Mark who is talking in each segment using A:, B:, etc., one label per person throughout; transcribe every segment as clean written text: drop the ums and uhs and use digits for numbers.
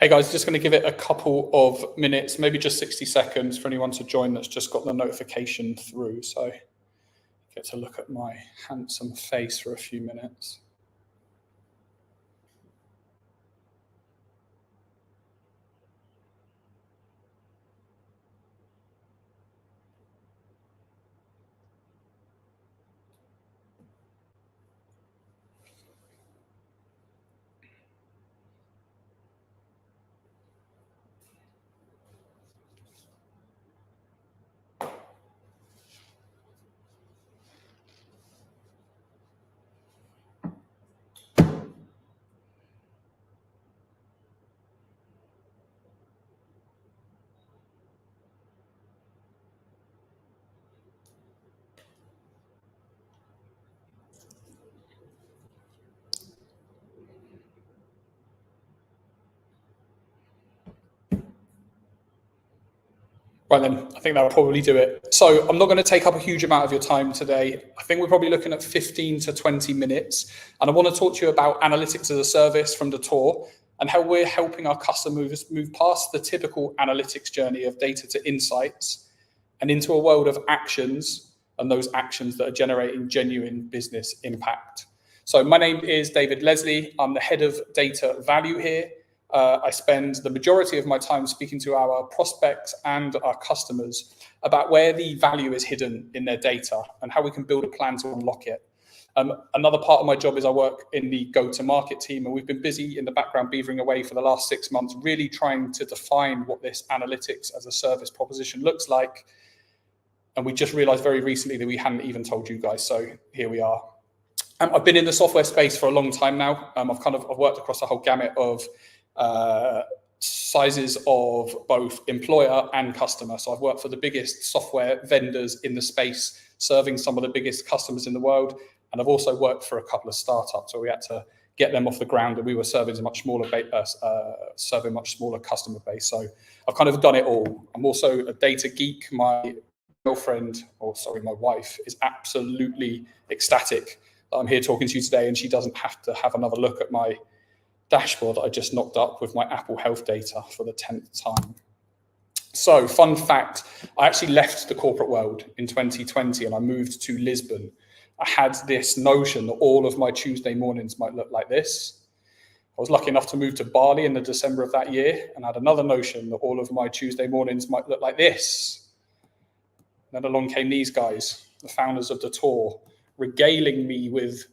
A: Hey guys, just going to give it a couple of minutes, maybe just 60 seconds for anyone to join that's just got the notification through. So get to look at my handsome face for a few minutes. Right then, I think that'll probably do it. So I'm not going to take up a huge amount of your time today. I think we're probably looking at 15 to 20 minutes. And I want to talk to you about analytics as a service from Dator and how we're helping our customers move past the typical analytics journey of data to insights and into a world of actions, and those actions that are generating genuine business impact. So my name is David Leslie. I'm the head of data value here. I spend the majority of my time speaking to our prospects and our customers about where the value is hidden in their data and how we can build a plan to unlock it. Another part of my job is I work in the go-to-market team, and we've been busy in the background beavering away for the last 6 months, really trying to define what this analytics as a service proposition looks like. And we just realized very recently that we hadn't even told you guys, so here we are. I've been in the software space for a long time now. I've worked across the whole gamut of sizes of both employer and customer. So I've worked for the biggest software vendors in the space, serving some of the biggest customers in the world. And I've also worked for a couple of startups where we had to get them off the ground, and we were serving a much smaller customer base. So I've kind of done it all. I'm also a data geek. My wife is absolutely ecstatic that I'm here talking to you today, and she doesn't have to have another look at my dashboard that I just knocked up with my Apple Health data for the 10th time. So, fun fact, I actually left the corporate world in 2020 and I moved to Lisbon. I had this notion that all of my Tuesday mornings might look like this. I was lucky enough to move to Bali in the December of that year, and I had another notion that all of my Tuesday mornings might look like this. Then along came these guys, the founders of Dator, regaling me with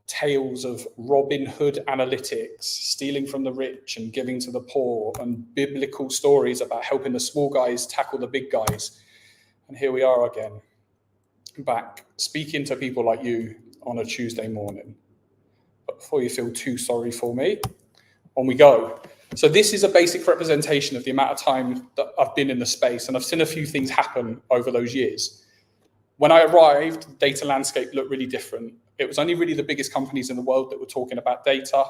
A: tales of Robin Hood analytics, stealing from the rich and giving to the poor, and biblical stories about helping the small guys tackle the big guys. And here we are again, back speaking to people like you on a Tuesday morning. But before you feel too sorry for me, on we go. So this is a basic representation of the amount of time that I've been in the space, and I've seen a few things happen over those years. When I arrived, the data landscape looked really different. It was only really the biggest companies in the world that were talking about data.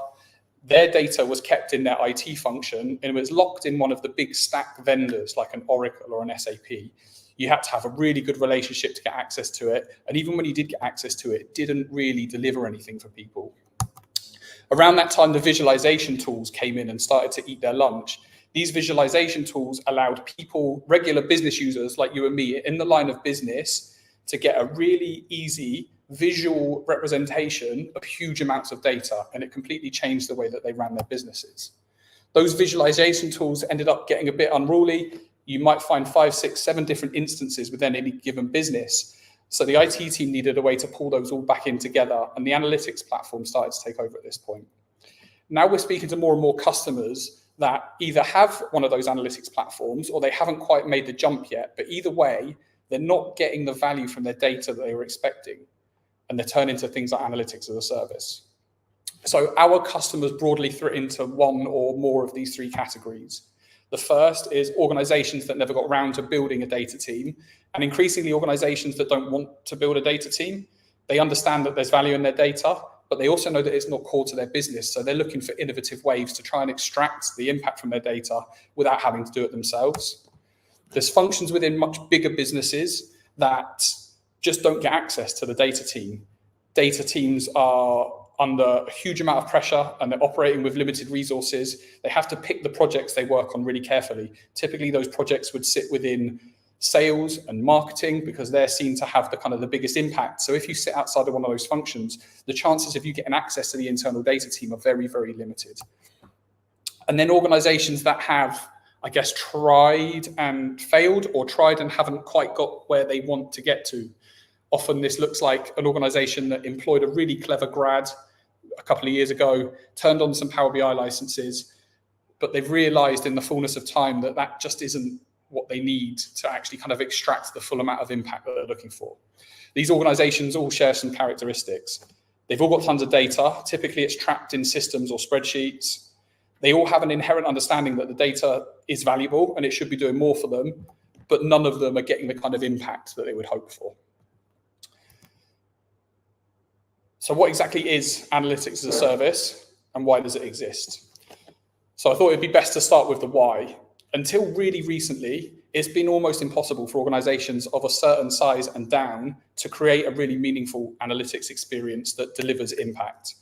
A: Their data was kept in their IT function, and it was locked in one of the big stack vendors like an Oracle or an SAP. You had to have a really good relationship to get access to it. And even when you did get access to it, it didn't really deliver anything for people. Around that time, the visualization tools came in and started to eat their lunch. These visualization tools allowed people, regular business users like you and me in the line of business, to get a really easy visual representation of huge amounts of data, and it completely changed the way that they ran their businesses. Those visualization tools ended up getting a bit unruly. You might find 5, 6, 7 different instances within any given business. So the IT team needed a way to pull those all back in together, and the analytics platform started to take over at this point. Now we're speaking to more and more customers that either have one of those analytics platforms or they haven't quite made the jump yet, but either way, they're not getting the value from their data that they were expecting, and they're turning to things like analytics as a service. So our customers broadly fit into one or more of these 3 categories. The first is organizations that never got around to building a data team, and increasingly organizations that don't want to build a data team. They understand that there's value in their data, but they also know that it's not core to their business. So they're looking for innovative ways to try and extract the impact from their data without having to do it themselves. There's functions within much bigger businesses that just don't get access to the data team. Data teams are under a huge amount of pressure and they're operating with limited resources, they have to pick the projects they work on really carefully. Typically, those projects would sit within sales and marketing because they're seen to have the biggest impact. So if you sit outside of one of those functions, the chances of you getting access to the internal data team are very, very limited. And then organizations that have, I guess, tried and failed, or tried and haven't quite got where they want to get to. Often this looks like an organization that employed a really clever grad a couple of years ago, turned on some Power BI licenses, but they've realized in the fullness of time that that just isn't what they need to actually extract the full amount of impact that they're looking for. These organizations all share some characteristics. They've all got tons of data. Typically it's trapped in systems or spreadsheets. They all have an inherent understanding that the data is valuable and it should be doing more for them, but none of them are getting the kind of impact that they would hope for. So what exactly is analytics as a service and why does it exist? So I thought it'd be best to start with the why. Until really recently, it's been almost impossible for organizations of a certain size and down to create a really meaningful analytics experience that delivers impact.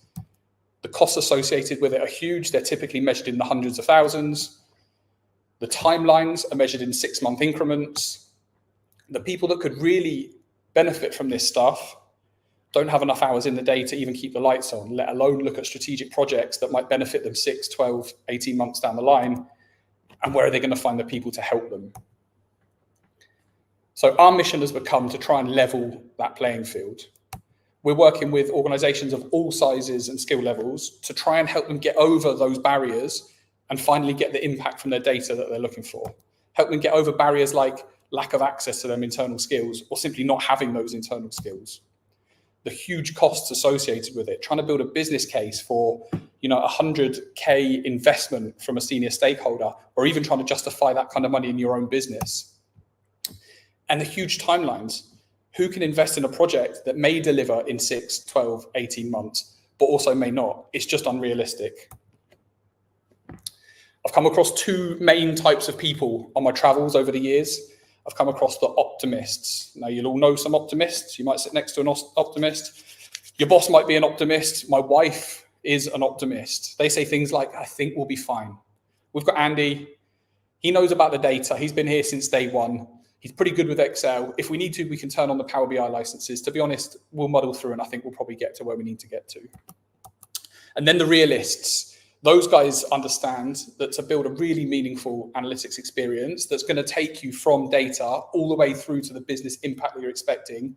A: The costs associated with it are huge. They're typically measured in the hundreds of thousands. The timelines are measured in 6-month increments. The people that could really benefit from this stuff don't have enough hours in the day to even keep the lights on, let alone look at strategic projects that might benefit them 6, 12, 18 months down the line. And where are they going to find the people to help them? So our mission has become to try and level that playing field. We're working with organizations of all sizes and skill levels to try and help them get over those barriers and finally get the impact from their data that they're looking for. Help them get over barriers like lack of access to them internal skills or simply not having those internal skills. The huge costs associated with it, trying to build a business case for, $100K investment from a senior stakeholder, or even trying to justify that kind of money in your own business. And the huge timelines. Who can invest in a project that may deliver in 6, 12, 18 months, but also may not? It's just unrealistic. I've come across two main types of people on my travels over the years. I've come across the optimists. Now, you'll all know some optimists. You might sit next to an optimist. Your boss might be an optimist. My wife is an optimist. They say things like, I think we'll be fine. We've got Andy. He knows about the data. He's been here since day one. He's pretty good with Excel. If we need to, we can turn on the Power BI licenses. To be honest, we'll muddle through and I think we'll probably get to where we need to get to. And then the realists. Those guys understand that to build a really meaningful analytics experience that's going to take you from data all the way through to the business impact that you're expecting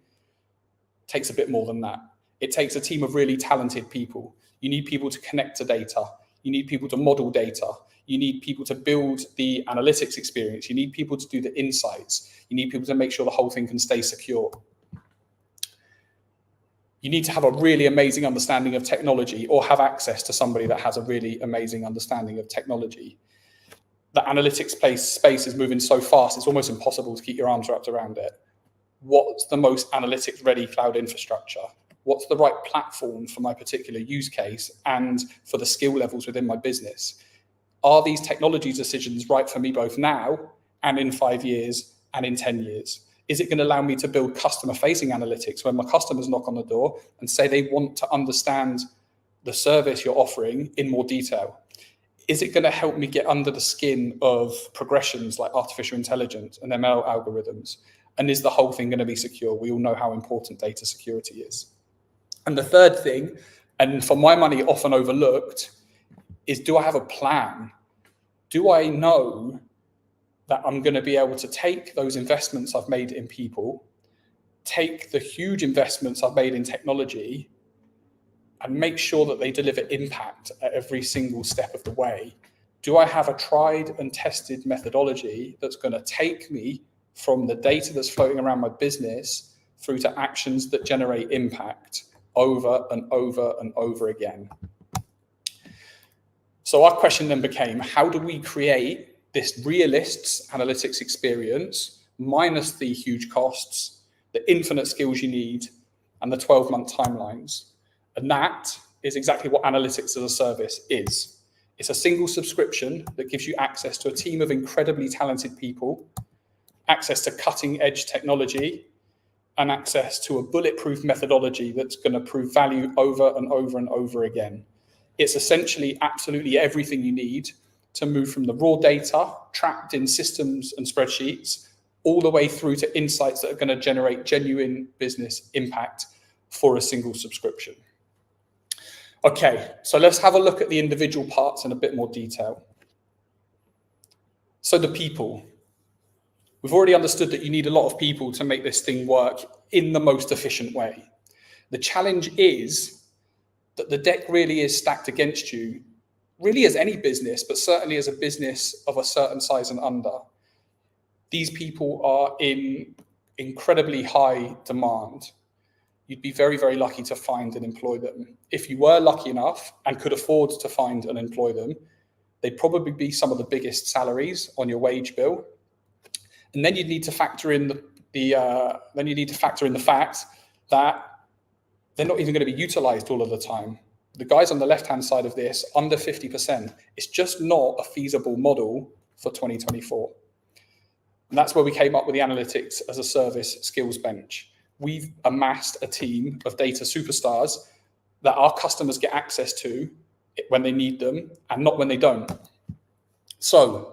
A: takes a bit more than that. It takes a team of really talented people. You need people to connect to data. You need people to model data. You need people to build the analytics experience. You need people to do the insights. You need people to make sure the whole thing can stay secure. You need to have a really amazing understanding of technology or have access to somebody that has a really amazing understanding of technology. The analytics space is moving so fast, it's almost impossible to keep your arms wrapped around it. What's the most analytics ready cloud infrastructure? What's the right platform for my particular use case and for the skill levels within my business? Are these technology decisions right for me both now and in 5 years and in 10 years? Is it going to allow me to build customer-facing analytics when my customers knock on the door and say they want to understand the service you're offering in more detail? Is it going to help me get under the skin of progressions like artificial intelligence and ML algorithms? And is the whole thing going to be secure? We all know how important data security is. And the third thing, and for my money often overlooked, is do I have a plan? Do I know that I'm going to be able to take those investments I've made in people, take the huge investments I've made in technology, and make sure that they deliver impact at every single step of the way? Do I have a tried and tested methodology that's going to take me from the data that's floating around my business through to actions that generate impact over and over and over again? So our question then became, how do we create this realists analytics experience minus the huge costs, the infinite skills you need, and the 12-month timelines? And that is exactly what analytics as a service is. It's a single subscription that gives you access to a team of incredibly talented people, access to cutting edge technology, and access to a bulletproof methodology that's going to prove value over and over and over again. It's essentially absolutely everything you need to move from the raw data trapped in systems and spreadsheets all the way through to insights that are going to generate genuine business impact for a single subscription. Okay, so let's have a look at the individual parts in a bit more detail. So the people. We've already understood that you need a lot of people to make this thing work in the most efficient way. The challenge is that the deck really is stacked against you, really as any business, but certainly as a business of a certain size and under. These people are in incredibly high demand. You'd be very, very lucky to find and employ them. If you were lucky enough and could afford to find and employ them, they'd probably be some of the biggest salaries on your wage bill. And then you'd need to factor in the fact that they're not even going to be utilized all of the time. The guys on the left-hand side of this, under 50%, it's just not a feasible model for 2024. And that's where we came up with the Analytics as a Service skills bench. We've amassed a team of data superstars that our customers get access to when they need them and not when they don't. So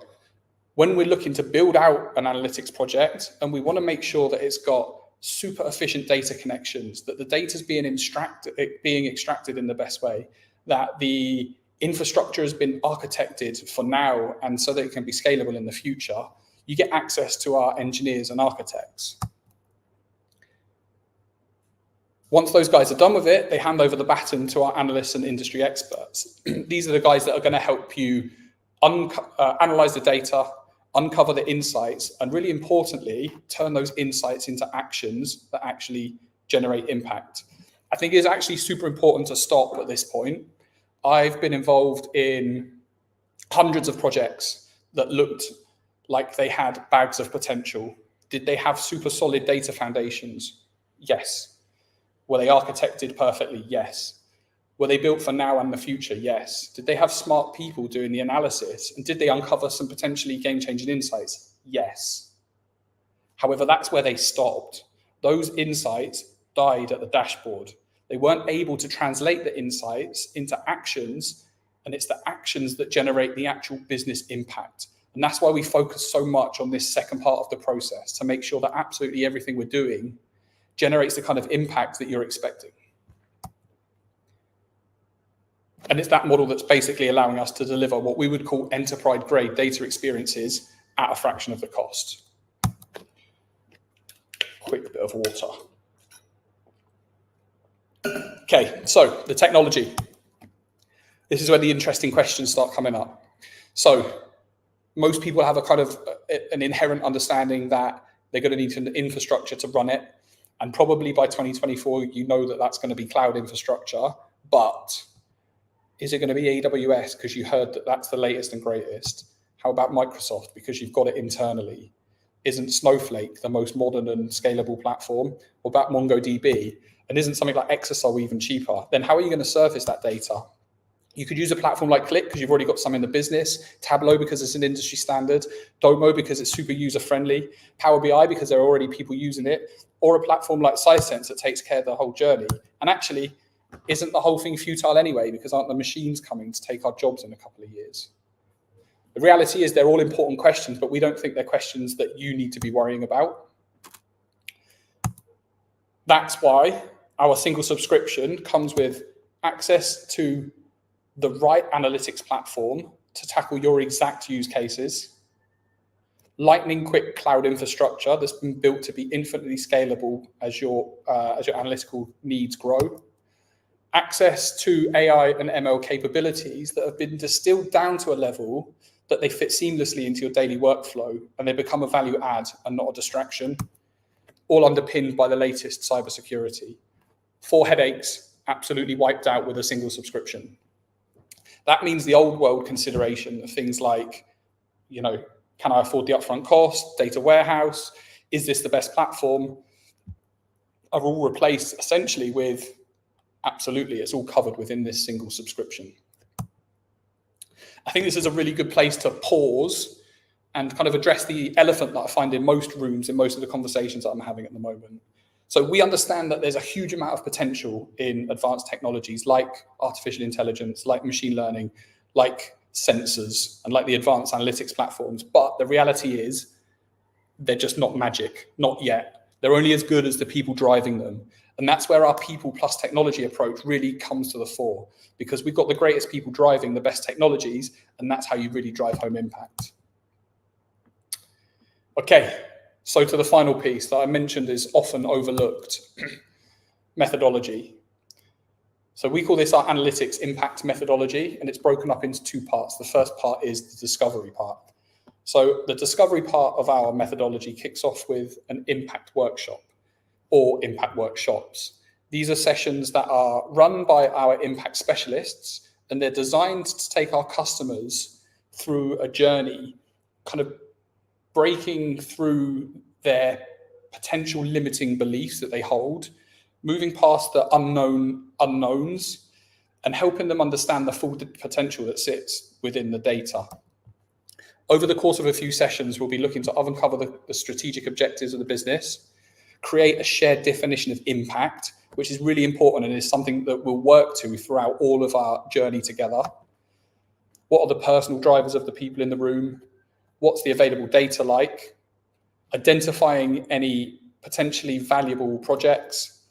A: when we're looking to build out an analytics project and we want to make sure that it's got super efficient data connections, that the data is being extracted in the best way, that the infrastructure has been architected for now and so that it can be scalable in the future, you get access to our engineers and architects. Once those guys are done with it, they hand over the baton to our analysts and industry experts. These are the guys that are going to help you analyze the data, uncover the insights, and really importantly, turn those insights into actions that actually generate impact. I think it's actually super important to stop at this point. I've been involved in hundreds of projects that looked like they had bags of potential. Did they have super solid data foundations? Yes. Were they architected perfectly? Yes. Were they built for now and the future? Yes. Did they have smart people doing the analysis? And did they uncover some potentially game-changing insights? Yes. However, that's where they stopped. Those insights died at the dashboard. They weren't able to translate the insights into actions, and it's the actions that generate the actual business impact. And that's why we focus so much on this second part of the process, to make sure that absolutely everything we're doing generates the kind of impact that you're expecting. And it's that model that's basically allowing us to deliver what we would call enterprise-grade data experiences at a fraction of the cost. Quick bit of water. Okay, so the technology. This is where the interesting questions start coming up. So most people have a kind of an inherent understanding that they're going to need an infrastructure to run it. And probably by 2024, you know that that's going to be cloud infrastructure. But is it going to be AWS because you heard that that's the latest and greatest? How about Microsoft because you've got it internally? Isn't Snowflake the most modern and scalable platform? What about MongoDB? And isn't something like Exasol even cheaper? Then how are you going to surface that data? You could use a platform like Qlik because you've already got some in the business, Tableau because it's an industry standard, Domo because it's super user-friendly, Power BI because there are already people using it, or a platform like Sisense that takes care of the whole journey. And actually, isn't the whole thing futile anyway because aren't the machines coming to take our jobs in a couple of years? The reality is they're all important questions, but we don't think they're questions that you need to be worrying about. That's why our single subscription comes with access to the right analytics platform to tackle your exact use cases, lightning quick cloud infrastructure that's been built to be infinitely scalable as your analytical needs grow, access to AI and ML capabilities that have been distilled down to a level that they fit seamlessly into your daily workflow and they become a value add and not a distraction, all underpinned by the latest cybersecurity. 4 headaches absolutely wiped out with a single subscription. That means the old world consideration of things like, can I afford the upfront cost, data warehouse, is this the best platform, are all replaced essentially with absolutely, it's all covered within this single subscription. I think this is a really good place to pause and kind of address the elephant that I find in most rooms, in most of the conversations that I'm having at the moment. So we understand that there's a huge amount of potential in advanced technologies like artificial intelligence, like machine learning, like sensors, and like the advanced analytics platforms. But the reality is they're just not magic, not yet. They're only as good as the people driving them. And that's where our people plus technology approach really comes to the fore, because we've got the greatest people driving the best technologies, and that's how you really drive home impact. Okay, so to the final piece that I mentioned is often overlooked, methodology. So we call this our analytics impact methodology, and it's broken up into two parts. The first part is the discovery part. So the discovery part of our methodology kicks off with an impact workshop or impact workshops. These are sessions that are run by our impact specialists, and they're designed to take our customers through a journey, kind of breaking through their potential limiting beliefs that they hold, moving past the unknown unknowns, and helping them understand the full potential that sits within the data. Over the course of a few sessions, we'll be looking to uncover the strategic objectives of the business, create a shared definition of impact, which is really important and is something that we'll work to throughout all of our journey together. What are the personal drivers of the people in the room? What's the available data like? Identifying any potentially valuable projects,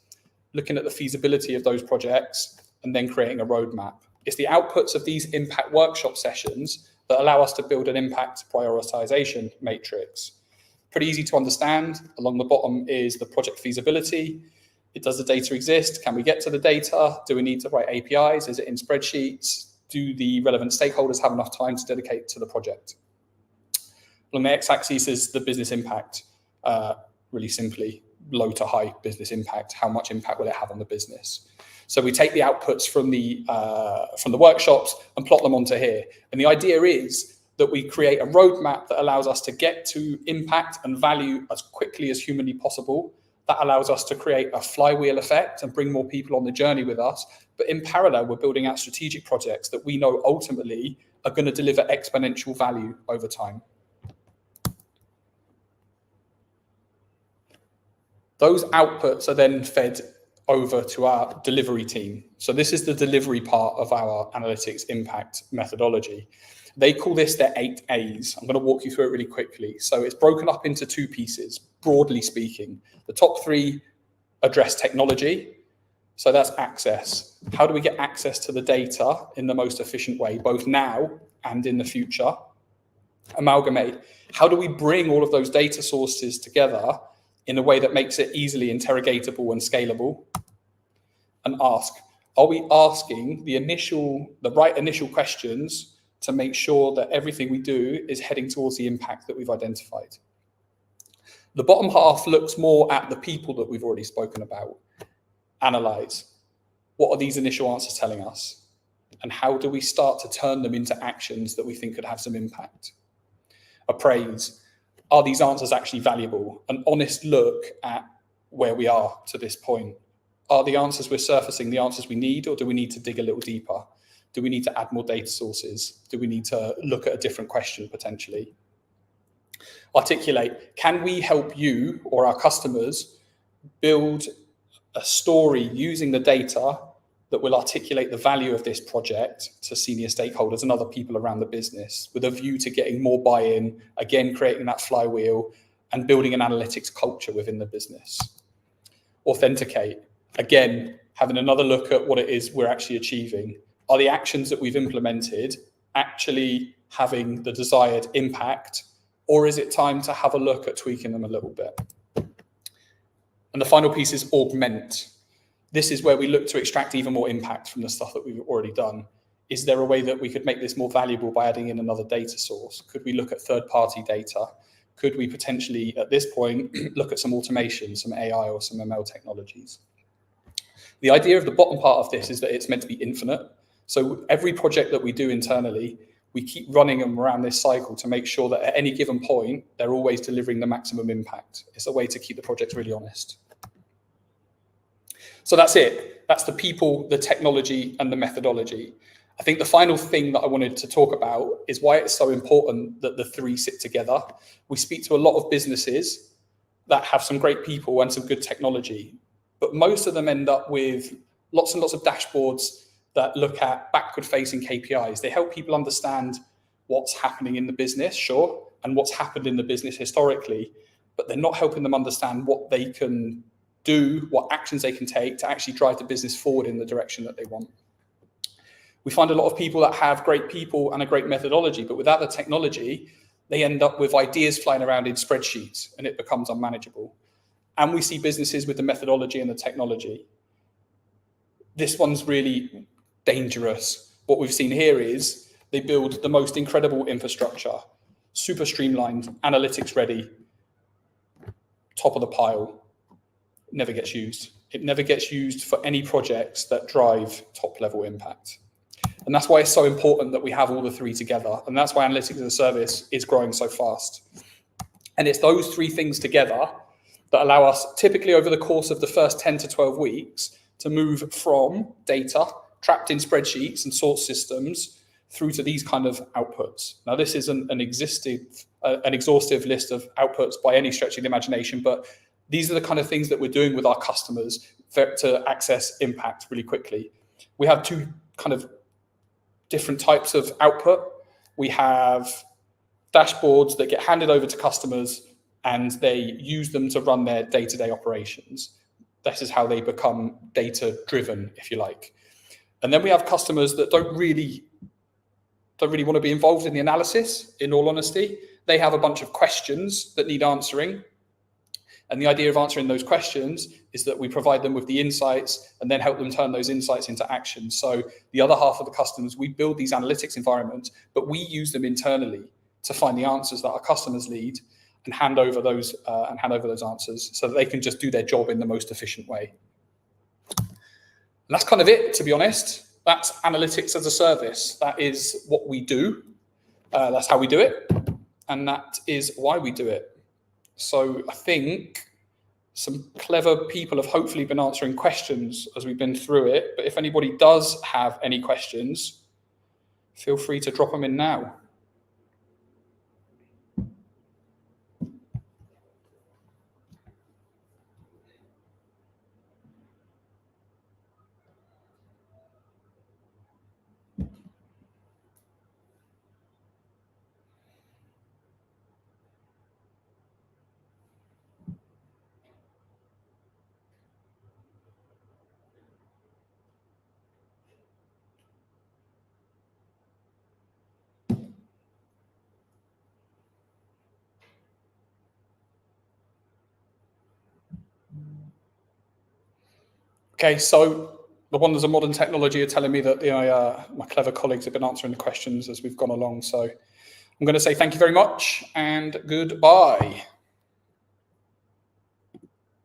A: looking at the feasibility of those projects, and then creating a roadmap. It's the outputs of these impact workshop sessions that allow us to build an impact prioritization matrix. Pretty easy to understand. Along the bottom is the project feasibility. Does the data exist? Can we get to the data? Do we need to write APIs? Is it in spreadsheets? Do the relevant stakeholders have enough time to dedicate to the project? Along the x-axis is the business impact. Really simply, low to high business impact. How much impact will it have on the business? So we take the outputs from the workshops and plot them onto here. And the idea is that we create a roadmap that allows us to get to impact and value as quickly as humanly possible. That allows us to create a flywheel effect and bring more people on the journey with us. But in parallel, we're building out strategic projects that we know ultimately are going to deliver exponential value over time. Those outputs are then fed over to our delivery team. So this is the delivery part of our analytics impact methodology. They call this their 8 A's. I'm going to walk you through it really quickly. So it's broken up into 2 pieces, broadly speaking. The top 3 address technology. So that's access. How do we get access to the data in the most efficient way, both now and in the future? Amalgamate. How do we bring all of those data sources together in a way that makes it easily interrogatable and scalable? And ask. Are we asking the right initial questions to make sure that everything we do is heading towards the impact that we've identified? The bottom half looks more at the people that we've already spoken about. Analyze. What are these initial answers telling us? And how do we start to turn them into actions that we think could have some impact? Appraise. Are these answers actually valuable? An honest look at where we are to this point. Are the answers we're surfacing the answers we need, or do we need to dig a little deeper? Do we need to add more data sources? Do we need to look at a different question potentially? Articulate. Can we help you or our customers build a story using the data that will articulate the value of this project to senior stakeholders and other people around the business, with a view to getting more buy-in, again, creating that flywheel and building an analytics culture within the business? Authenticate. Again, having another look at what it is we're actually achieving. Are the actions that we've implemented actually having the desired impact, or is it time to have a look at tweaking them a little bit? And the final piece is augment. This is where we look to extract even more impact from the stuff that we've already done. Is there a way that we could make this more valuable by adding in another data source? Could we look at third-party data? Could we potentially, at this point, look at some automation, some AI or some ML technologies? The idea of the bottom part of this is that it's meant to be infinite. So every project that we do internally, we keep running them around this cycle to make sure that at any given point, they're always delivering the maximum impact. It's a way to keep the projects really honest. So that's it. That's the people, the technology, and the methodology. I think the final thing that I wanted to talk about is why it's so important that the 3 sit together. We speak to a lot of businesses, that have some great people and some good technology, but most of them end up with lots and lots of dashboards that look at backward-facing KPIs. They help people understand what's happening in the business, sure, and what's happened in the business historically, but they're not helping them understand what they can do, what actions they can take to actually drive the business forward in the direction that they want. We find a lot of people that have great people and a great methodology, but without the technology, they end up with ideas flying around in spreadsheets and it becomes unmanageable. And we see businesses with the methodology and the technology. This one's really dangerous. What we've seen here is they build the most incredible infrastructure, super streamlined, analytics ready, top of the pile, never gets used. It never gets used for any projects that drive top level impact. And that's why it's so important that we have all the three together. And that's why Analytics as a Service is growing so fast. And it's those three things together that allow us, typically over the course of the first 10 to 12 weeks, to move from data trapped in spreadsheets and source systems through to these kind of outputs. Now, this isn't an exhaustive list of outputs by any stretch of the imagination, but these are the kind of things that we're doing with our customers to access impact really quickly. We have two kind of different types of output. We have dashboards that get handed over to customers and they use them to run their day-to-day operations. This is how they become data-driven, if you like. And then we have customers that don't really want to be involved in the analysis, in all honesty. They have a bunch of questions that need answering. And the idea of answering those questions is that we provide them with the insights and then help them turn those insights into action. So the other half of the customers, we build these analytics environments, but we use them internally to find the answers that our customers need and hand over those answers so that they can just do their job in the most efficient way. And that's kind of it, to be honest. That's Analytics as a Service. That is what we do. That's how we do it. And that is why we do it. So I think some clever people have hopefully been answering questions as we've been through it. But if anybody does have any questions, feel free to drop them in now. Okay, so the wonders of modern technology are telling me that my clever colleagues have been answering the questions as we've gone along. So I'm going to say thank you very much and goodbye.